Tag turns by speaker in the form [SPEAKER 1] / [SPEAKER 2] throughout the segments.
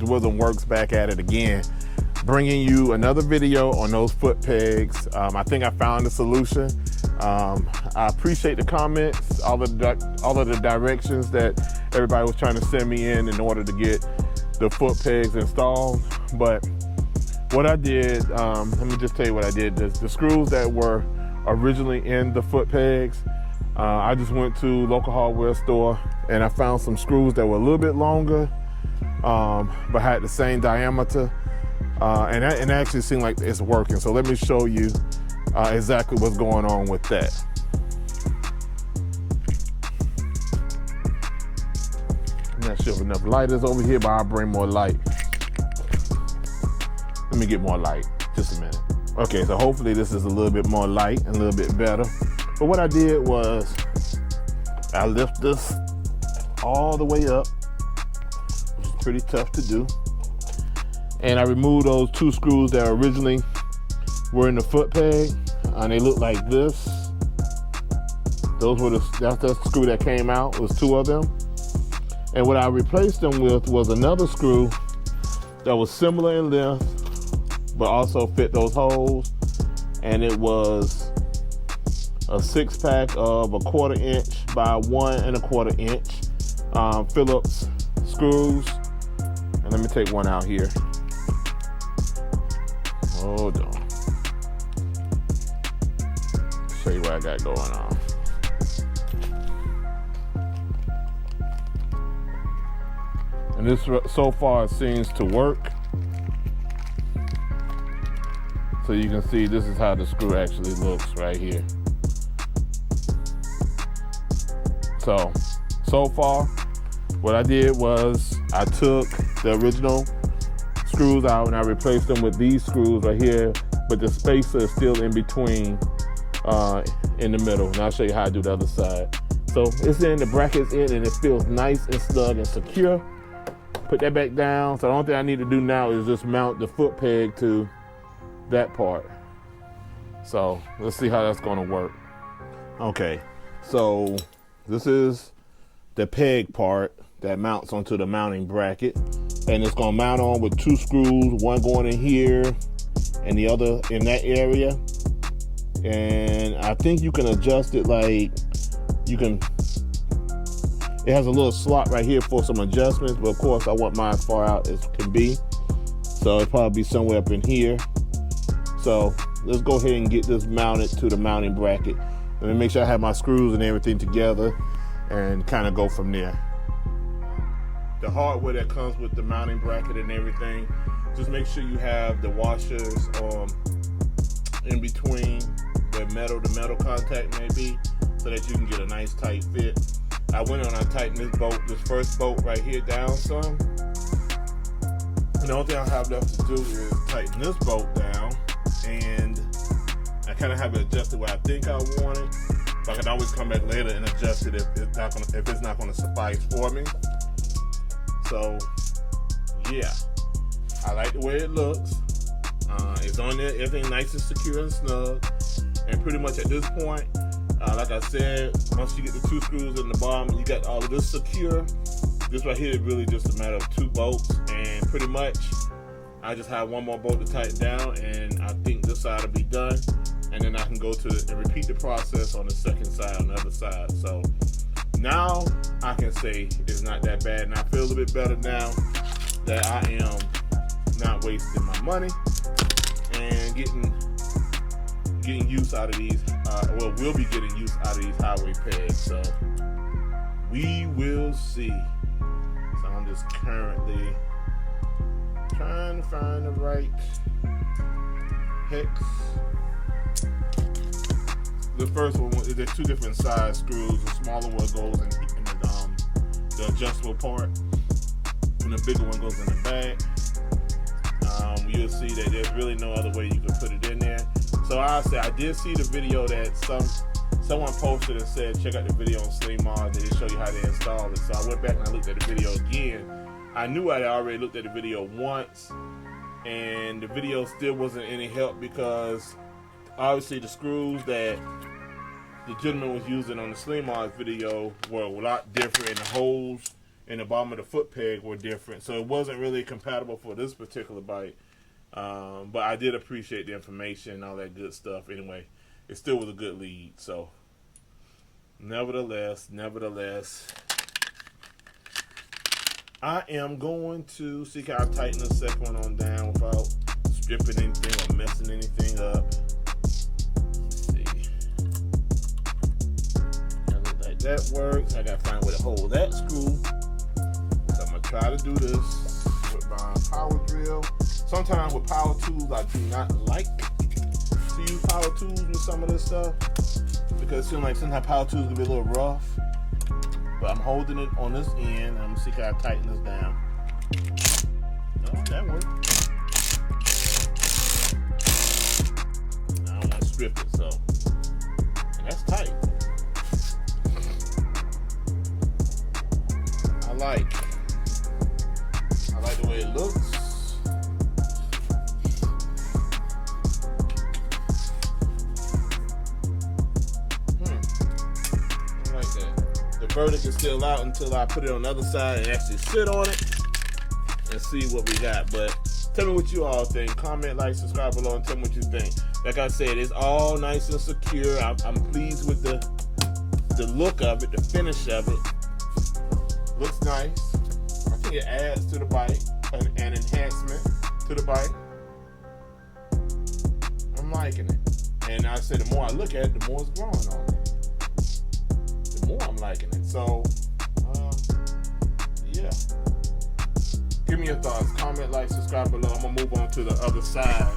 [SPEAKER 1] Wisdom Works back at it again, bringing you another video on those foot pegs. I think I found a solution. I appreciate the comments, all of the directions that everybody was trying to send me in order to get the foot pegs installed. But what I did, let me just tell you what I did. The screws that were originally in the foot pegs, I just went to local hardware store and I found some screws that were a little bit longer, but had the same diameter, and it actually seemed like it's working. So let me show you exactly what's going on with that. I'm not sure if enough light is over here, but I'll bring more light. Let me get more light, just a minute. Okay, so hopefully this is a little bit more light and a little bit better. But what I did was I lift this all the way up, which is pretty tough to do. And I removed those two screws that originally were in the foot peg, and they look like this. Those were that's the screw that came out. It was two of them. And what I replaced them with was another screw that was similar in length, but also fit those holes. And it was a 6-pack of 1/4 inch by 1 1/4 inch Phillips screws. And let me take one out here. Hold on. Show you what I got going on. And this so far seems to work. So you can see this is how the screw actually looks right here. So far, what I did was I took the original screws out and I replaced them with these screws right here, but the spacer is still in between, in the middle. And I'll show you how I do the other side. So it's in, the bracket's in, and it feels nice and snug and secure. Put that back down. So the only thing I need to do now is just mount the foot peg to that part. So let's see how that's gonna work. Okay, so this is the peg part that mounts onto the mounting bracket, and it's gonna mount on with two screws, one going in here and the other in that area. And I think you can adjust it, like you can, it has a little slot right here for some adjustments, but of course I want mine as far out as can be. So it'll probably be somewhere up in here. So let's go ahead and get this mounted to the mounting bracket. Let me make sure I have my screws and everything together and kind of go from there. The hardware that comes with the mounting bracket and everything, just make sure you have the washers in between where the metal contact may be, so that you can get a nice tight fit. I went on and tightened this first bolt right here down some. And the only thing I have left to do is tighten this bolt down, and I kind of have it adjusted where I think I want it, but I can always come back later and adjust it if it's not going to suffice for me. So yeah, I like the way it looks. It's on there, everything nice and secure and snug. And pretty much at this point, like I said, once you get the two screws in the bottom, you got all of this secure. This right here is really just a matter of two bolts, and pretty much I just have one more bolt to tighten down, and I think this side will be done. And then I can go to and repeat the process on the second side, on the other side. So now I can say it's not that bad, and I feel a little bit better now that I am not wasting my money and getting use out of these, we'll be getting use out of these highway pegs. So we will see. So I'm just currently trying to find the right hex. The first one, there's two different size screws. The smaller one goes in the adjustable part, and the bigger one goes in the back. You'll see that there's really no other way you can put it in there. So I did see the video that someone posted and said, check out the video on Slimar. They show you how to install it. So I went back and I looked at the video again. I knew I had already looked at the video once, and the video still wasn't any help, because obviously the screws that the gentleman was using on the Slimar video were a lot different, and the holes and the bottom of the foot peg were different. So it wasn't really compatible for this particular bike. But I did appreciate the information and all that good stuff. Anyway, it still was a good lead. So nevertheless, I am going to see how I tighten the second one on down without stripping anything or messing anything up. Let's see. That looks like that works. I gotta find a way to hold that screw. So I'm gonna try to do this with my power drill. Sometimes with power tools, I do not like to use power tools with some of this stuff because it seems like sometimes power tools can be a little rough. But I'm holding it on this end. I'm gonna see how I tighten this down. Oh, that worked. I don't want to strip it, so and that's tight. I like the way it looks. Verdict is still out until I put it on the other side and actually sit on it and see what we got. But tell me what you all think. Comment, like, subscribe below, and tell me what you think. Like I said, it's all nice and secure. I'm pleased with the look of it, the finish of it. Looks nice. I think it adds to the bike, an enhancement to the bike. I'm liking it. And I said the more I look at it, the more it's growing on me. More I'm liking it. So yeah, give me your thoughts. Comment, like, subscribe below. I'm gonna move on to the other side.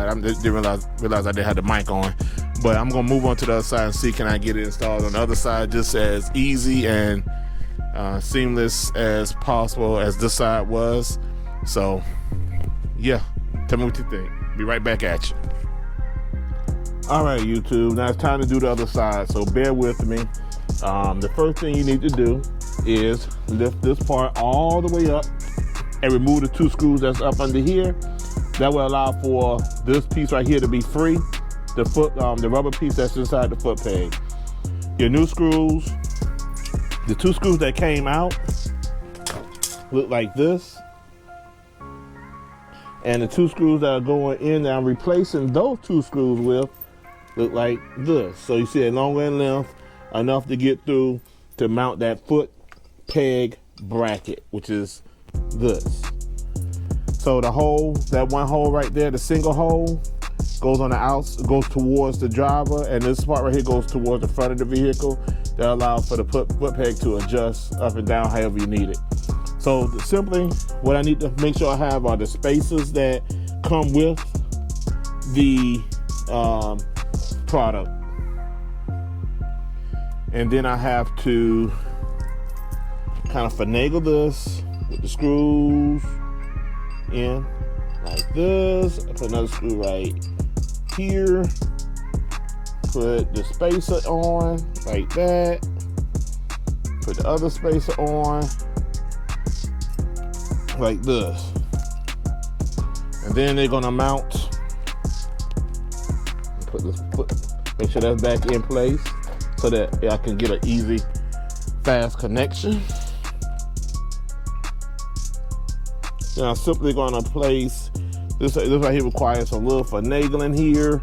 [SPEAKER 1] I didn't realize I didn't have the mic on, but I'm gonna move on to the other side and see can I get it installed on the other side just as easy and seamless as possible as this side was. So yeah, tell me what you think. Be right back at you. All right, YouTube, now it's time to do the other side, so bear with me. The first thing you need to do is lift this part all the way up and remove the 2 screws that's up under here. That will allow for this piece right here to be free, the rubber piece that's inside the foot peg. Your new screws, the 2 screws that came out look like this. And the 2 screws that are going in that I'm replacing those 2 screws with look like this. So you see a longer in length, enough to get through to mount that foot peg bracket, which is this. So the hole, that one hole right there, the single hole, goes on the goes towards the driver, and this part right here goes towards the front of the vehicle. That allows for the foot peg to adjust up and down however you need it. So simply, what I need to make sure I have are the spacers that come with the product, and then I have to kind of finagle this with the screws in like this. I put another screw right here, put the spacer on like that, put the other spacer on like this, and then they're gonna mount. Put this foot, make sure that's back in place so that I can get an easy, fast connection. Then I'm simply going to place this right here. Requires a little finagling here.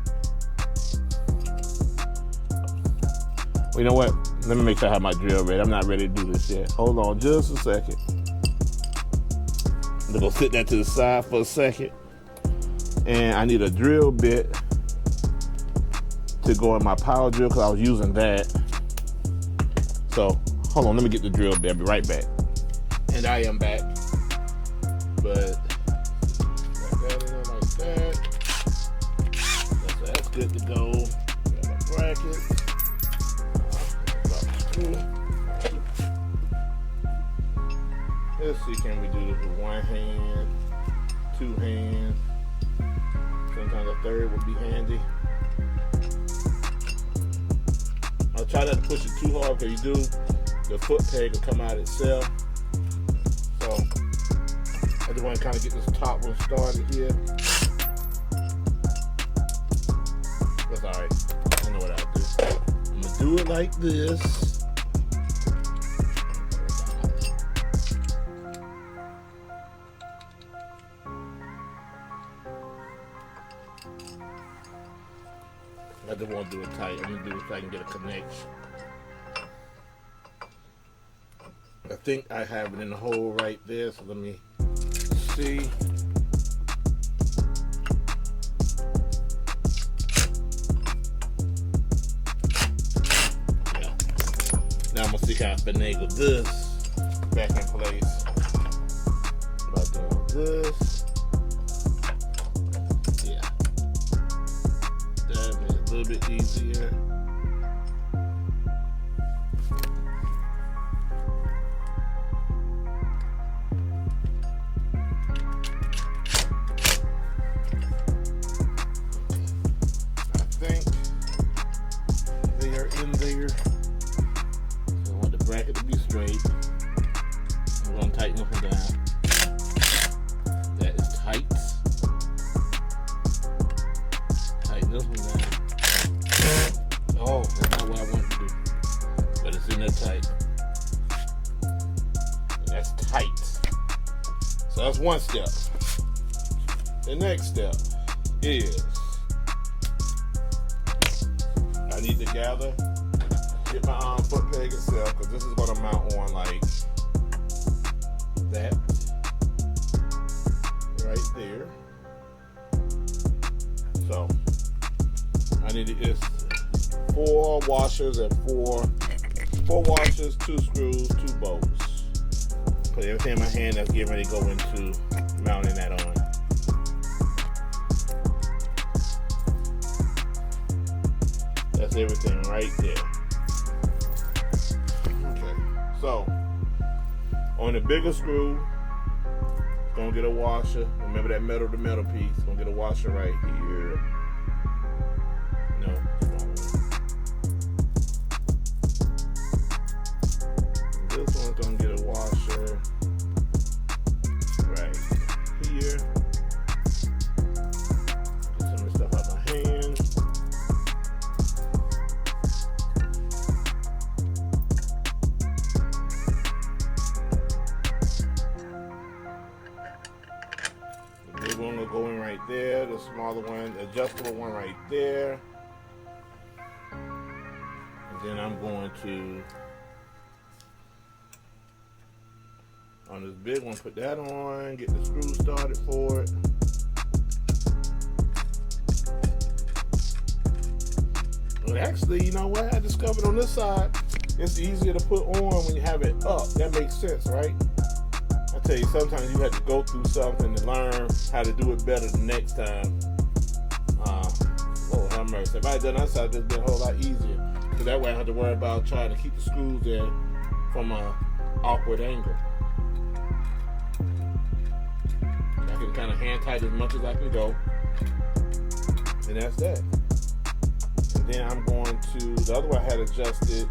[SPEAKER 1] Well, you know what? Let me make sure I have my drill ready. I'm not ready to do this yet. Hold on just a second. I'm gonna go sit that to the side for a second, and I need a drill bit to go in my power drill because I was using that. So hold on, let me get the drill bit. I'll be right back. And I am back. But like that. So that's good to go. Got my bracket. Let's see, can we do this with 1 hand, 2 hands? Sometimes a third would be handy. I'll try not to push it too hard because you do, the foot peg will come out itself. So I just want to kind of get this top one started here. That's alright. I know what I'll do. I'm going to do it like this. I just want to do it tight. I'm going to do it so I can get a connection. I think I have it in the hole right there, so let me see. Yeah. Now I'm going to see how I finagle this back in place. By doing this. Yeah. That made it a little bit easier. In there. So I want the bracket to be straight. I'm going to tighten this one down. That is tight. Tighten this one down. Oh, that's not what I want to do. But it's in there tight. That's tight. So that's one step. The next step is I need to gather, get my foot peg itself, because this is going to mount on like that, right there. So I need to get 4 washers and 4 washers, 2 screws, 2 bolts. Put everything in my hand that's getting ready to go into mounting that on. That's everything right there. Okay, so on the bigger screw, it's gonna get a washer. Remember that metal to metal piece. It's gonna get a washer right here. No. This one's gonna get a washer right here. Get some of this stuff out my hand. One will go in right there, the smaller one, the adjustable one right there. And then I'm going to, on this big one, put that on, get the screw started for it. But actually, you know what I discovered on this side? It's easier to put on when you have it up. That makes sense, right? I tell you, sometimes you have to go through something to learn how to do it better the next time. Lord have mercy. If I had done that side, it'd been a whole lot easier. Because that way I don't have to worry about trying to keep the screws in from an awkward angle. I can kind of hand tight as much as I can go. And that's that. And then I'm going to, the other one I had adjusted.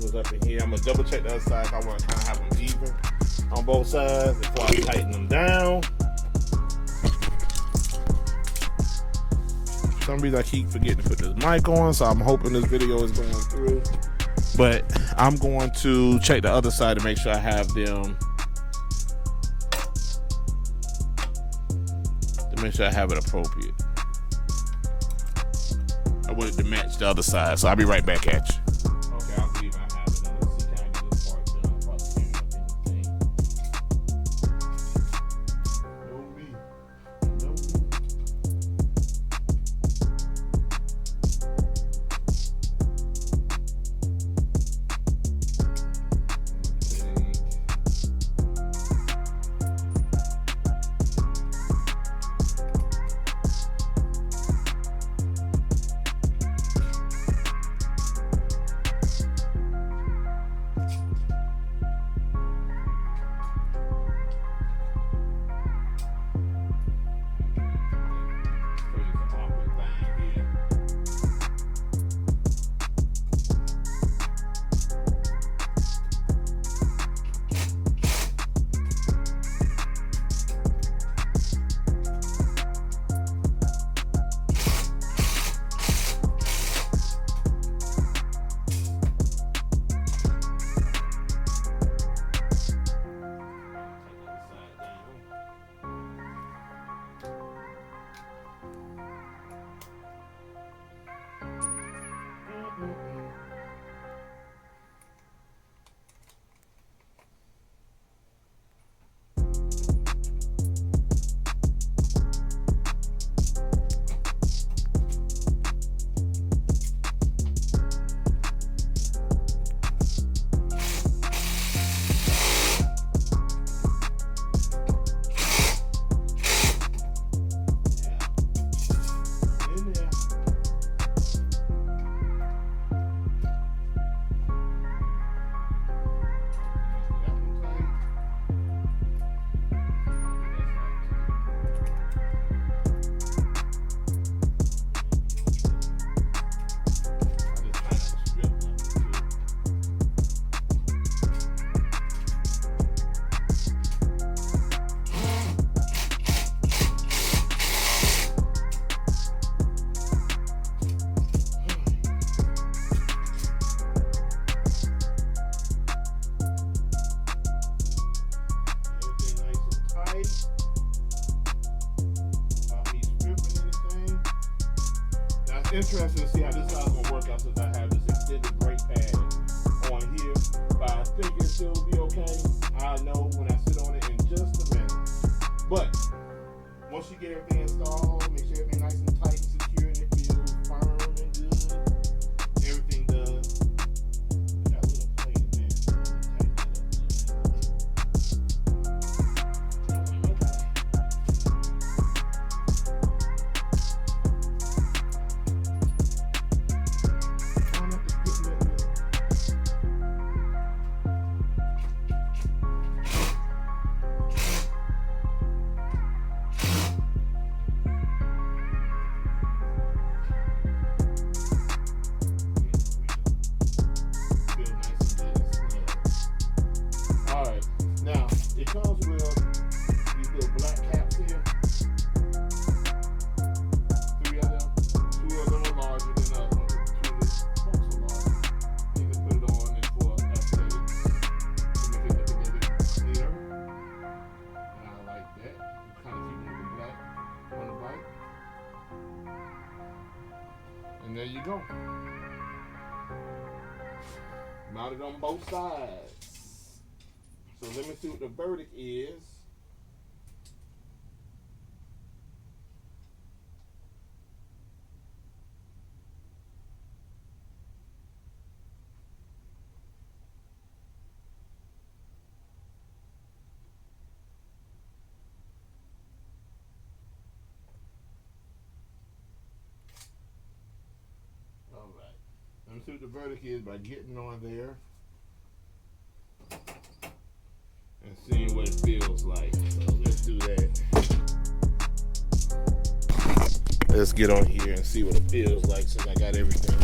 [SPEAKER 1] Was up in here. I'm gonna double check the other side. I want to kind of have them even on both sides before I tighten them down. For some reason I keep forgetting to put this mic on, so I'm hoping this video is going through. But I'm going to check the other side to make sure I have them, to make sure I have it appropriate. I wanted to match the other side, so I'll be right back at you. Okay, I believe I have it. Now let's see, can I get this part done? I'm about to hang up anything. No me. No me. okay. About me stripping anything. Now it's interesting to see how this side's gonna work out since I have this extended brake pad on here. But I think it still will be okay. I'll know when I sit on it in just a minute. But once you get everything installed, make sure everything nice and tight and secure and it feels firm and good. Everything does. Got a little plate in there. Tighten that up a little bit. Comes with these little black caps here. 3 of them. 2 of them are larger than the other ones. 2 of them also larger. You can put it on and for updated to make it look a little bit cleaner. And I like that. You kind of keep it with the black on the bike. And there you go. Mounted on both sides. So let me see what the verdict is. All right. Let me see what the verdict is by getting on there and seeing what it feels like. So let's do that. Let's get on here and see what it feels like since I got everything.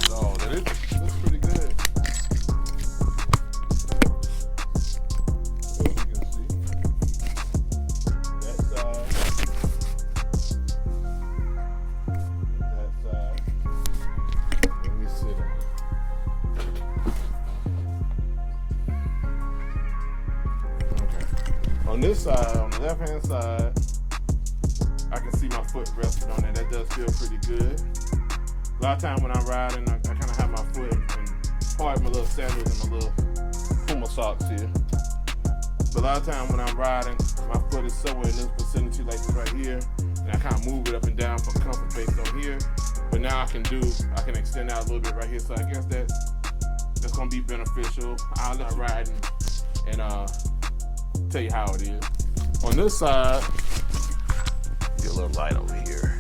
[SPEAKER 1] So that looks pretty good. So you can see that side, that side. Let me sit on it. On this side, on the left hand side, I can see my foot resting on it. That does feel pretty good. A lot of times when I'm riding, I kind of have my foot in part of my little sandals and my little Puma socks here. But a lot of times when I'm riding, my foot is somewhere in this vicinity like this right here. And I kind of move it up and down for comfort based on here. But now I can extend out a little bit right here. So I guess that's going to be beneficial. I'll not riding and tell you how it is. On this side, get a little light over here.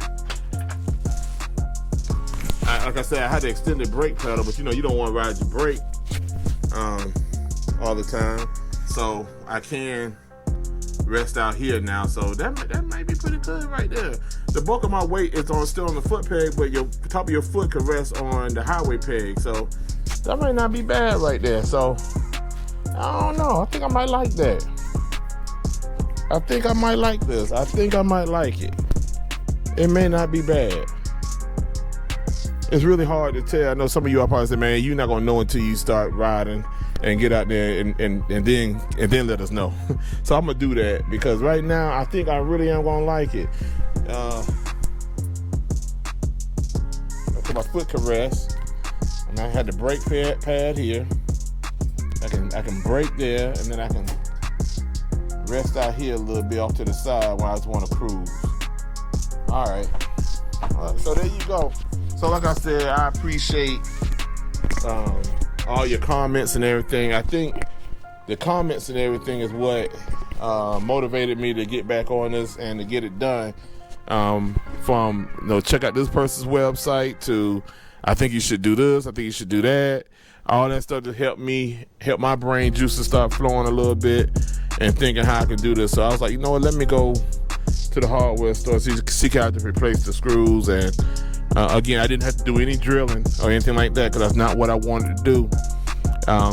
[SPEAKER 1] Like I said, I had the extended brake pedal, but you don't want to ride your brake all the time. So I can rest out here now. So that might be pretty good right there. The bulk of my weight is still on the foot peg, but your top of your foot can rest on the highway peg. So that might not be bad right there. So I don't know. I think I might like that. I think I might like this. I think I might like it. It may not be bad. It's really hard to tell. I know some of you are probably saying, man, you're not gonna know until you start riding and get out there and then let us know. So I'm gonna do that because right now I think I really am gonna like it. So my foot can rest, and I had the brake pad here. I can brake there, and then I can rest out here a little bit off to the side when I just want to cruise. All right, so there you go. So like I said, I appreciate all your comments and everything. I think the comments and everything is what motivated me to get back on this and to get it done. From check out this person's website to I think you should do this, I think you should do that. All that stuff to help my brain juices start flowing a little bit and thinking how I can do this. So I was like, you know what, let me go to the hardware store, seek out to replace the screws. And again, I didn't have to do any drilling or anything like that because that's not what I wanted to do.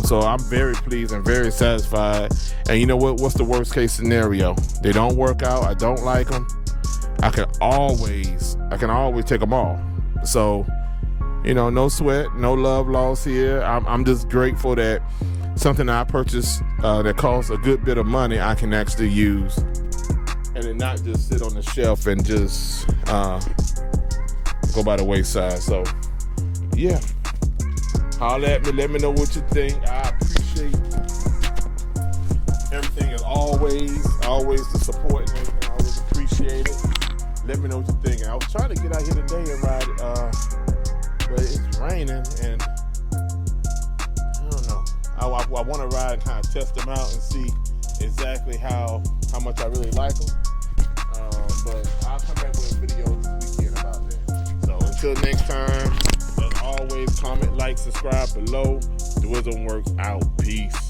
[SPEAKER 1] So I'm very pleased and very satisfied. And you know what? What's the worst case scenario? They don't work out. I don't like them. I can always take them off. So, no sweat, no love lost here. I'm just grateful that something I purchased that costs a good bit of money I can actually use, and then not just sit on the shelf and just go by the wayside. So yeah, holler at me, let me know what you think. I appreciate everything as always the support and everything. I always appreciate it. Let me know what you think. I was trying to get out here today and ride it, but it's raining, and I don't know. I want to ride and kind of test them out and see exactly how much I really like them. But I'll come back with a video this weekend about that. So until next time, as always, comment, like, subscribe below. The Wisdom Works out. Peace.